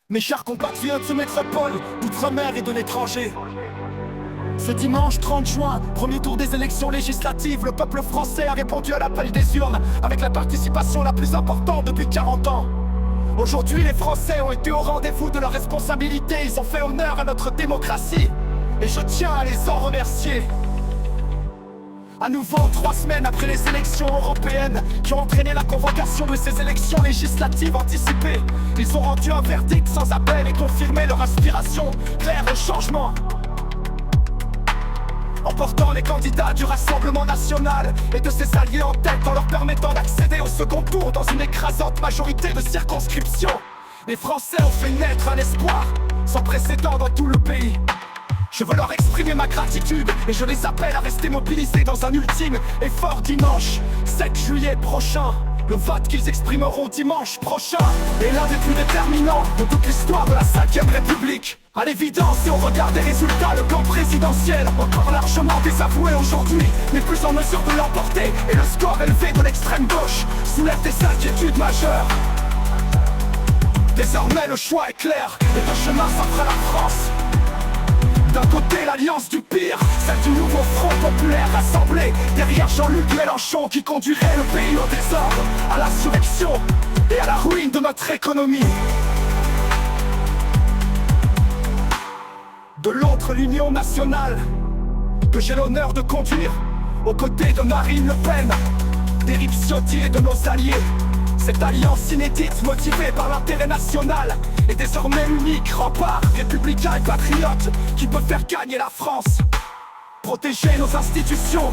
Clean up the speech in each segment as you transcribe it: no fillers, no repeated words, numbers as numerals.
Mes chers compatriotes de métropole, d'outre-mer et de l'étranger, ce dimanche 30 juin, premier tour des élections législatives, le peuple français a répondu à l'appel des urnes avec la participation la plus importante depuis 40 ans. Aujourd'hui, les Français ont été au rendez-vous de leurs responsabilités, ils ont fait honneur à notre démocratie et je tiens à les en remercier. À nouveau, 3 semaines après les élections européennes qui ont entraîné la convocation de ces élections législatives anticipées, ils ont rendu un verdict sans appel et confirmé leur aspiration claire au changement. En portant les candidats du Rassemblement National et de ses alliés en tête, en leur permettant d'accéder au second tour dans une écrasante majorité de circonscriptions, les Français ont fait naître un espoir sans précédent dans tout le pays. Je veux leur exprimer ma gratitude et je les appelle à rester mobilisés dans un ultime effort dimanche 7 juillet prochain. Le vote qu'ils exprimeront dimanche prochain est l'un des plus déterminants de toute l'histoire de la 5ème République. À l'évidence et au regard des résultats, le camp présidentiel, encore largement désavoué aujourd'hui, n'est plus en mesure de l'emporter et le score élevé de l'extrême gauche soulève des inquiétudes majeures. Désormais le choix est clair et un chemin s'offre à la France. D'un côté l'alliance du pire, celle du nouveau Front populaire rassemblé derrière Jean-Luc Mélenchon qui conduirait le pays au désordre, à l'insurrection et à la ruine de notre économie. De l'autre, l'Union nationale, que j'ai l'honneur de conduire, aux côtés de Marine Le Pen, d'Éric Ciotti et de nos alliés. Cette alliance inédite, motivée par l'intérêt national, est désormais l'unique rempart républicain et patriote qui peut faire gagner la France. Protéger nos institutions,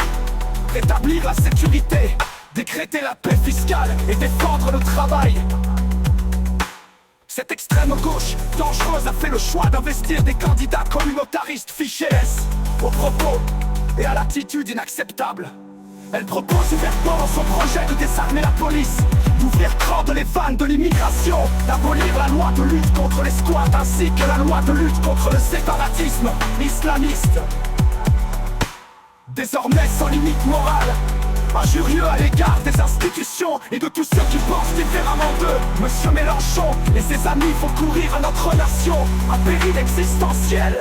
rétablir la sécurité, décréter la paix fiscale et défendre le travail. Cette extrême gauche dangereuse a fait le choix d'investir des candidats communautaristes fichés S, aux propos et à l'attitude inacceptable. Elle propose ouvertement dans son projet de désarmer la police, d'ouvrir grand les vannes de l'immigration, d'abolir la loi de lutte contre les squats ainsi que la loi de lutte contre le séparatisme islamiste. Désormais sans limite morale, injurieux à l'égard des institutions et de tous ceux qui pensent différemment d'eux. Monsieur Mélenchon et ses amis font courir à notre nation un péril existentiel.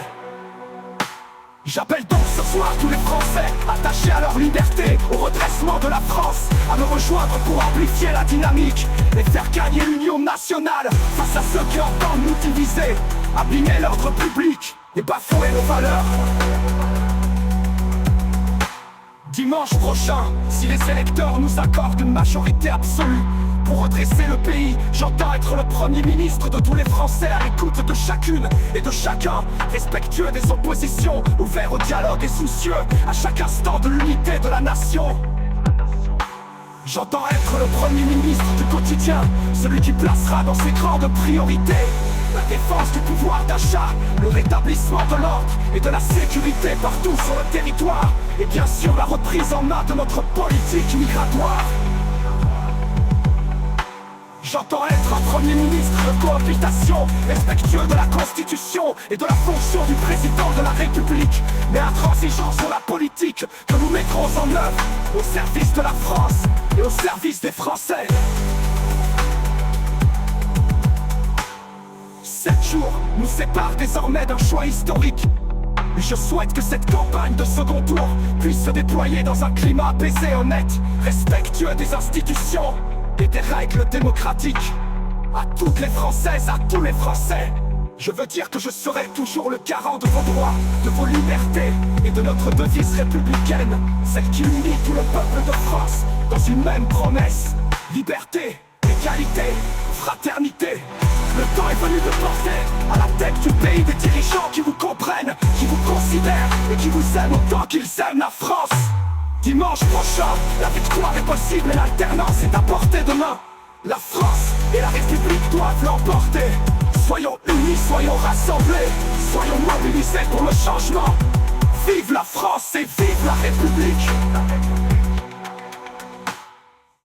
J'appelle donc ce soir tous les Français attachés à leur liberté, au redressement de la France, à me rejoindre pour amplifier la dynamique et faire gagner l'union nationale face à ceux qui entendent nous diviser, abîmer l'ordre public et bafouer nos valeurs. Dimanche prochain, si les électeurs nous accordent une majorité absolue pour redresser le pays, j'entends être le Premier ministre de tous les Français, à l'écoute de chacune et de chacun, respectueux des oppositions, ouvert au dialogue et soucieux à chaque instant de l'unité de la nation. J'entends être le Premier ministre du quotidien, celui qui placera dans ses grandes priorités la défense du pouvoir d'achat, le rétablissement de l'ordre et de la sécurité partout sur le territoire, et bien sûr la reprise en main de notre politique migratoire. J'entends être un Premier ministre de cohabitation, respectueux de la Constitution et de la fonction du président de la République, mais intransigeant sur la politique que nous mettrons en œuvre au service de la France et au service des Français. 7 jours nous séparent désormais d'un choix historique. Et je souhaite que cette campagne de second tour puisse se déployer dans un climat apaisé, honnête, respectueux des institutions et des règles démocratiques. À toutes les Françaises, à tous les Français, je veux dire que je serai toujours le garant de vos droits, de vos libertés et de notre devise républicaine, celle qui unit tout le peuple de France dans une même promesse: liberté, égalité, fraternité. Le temps est venu de porter à la tête du pays des dirigeants qui vous comprennent, qui vous considèrent et qui vous aiment autant qu'ils aiment la France. Dimanche prochain, la victoire est possible et l'alternance est à portée de main. La France et la République doivent l'emporter. Soyons unis, soyons rassemblés, soyons mobilisés pour le changement. Vive la France et vive la République!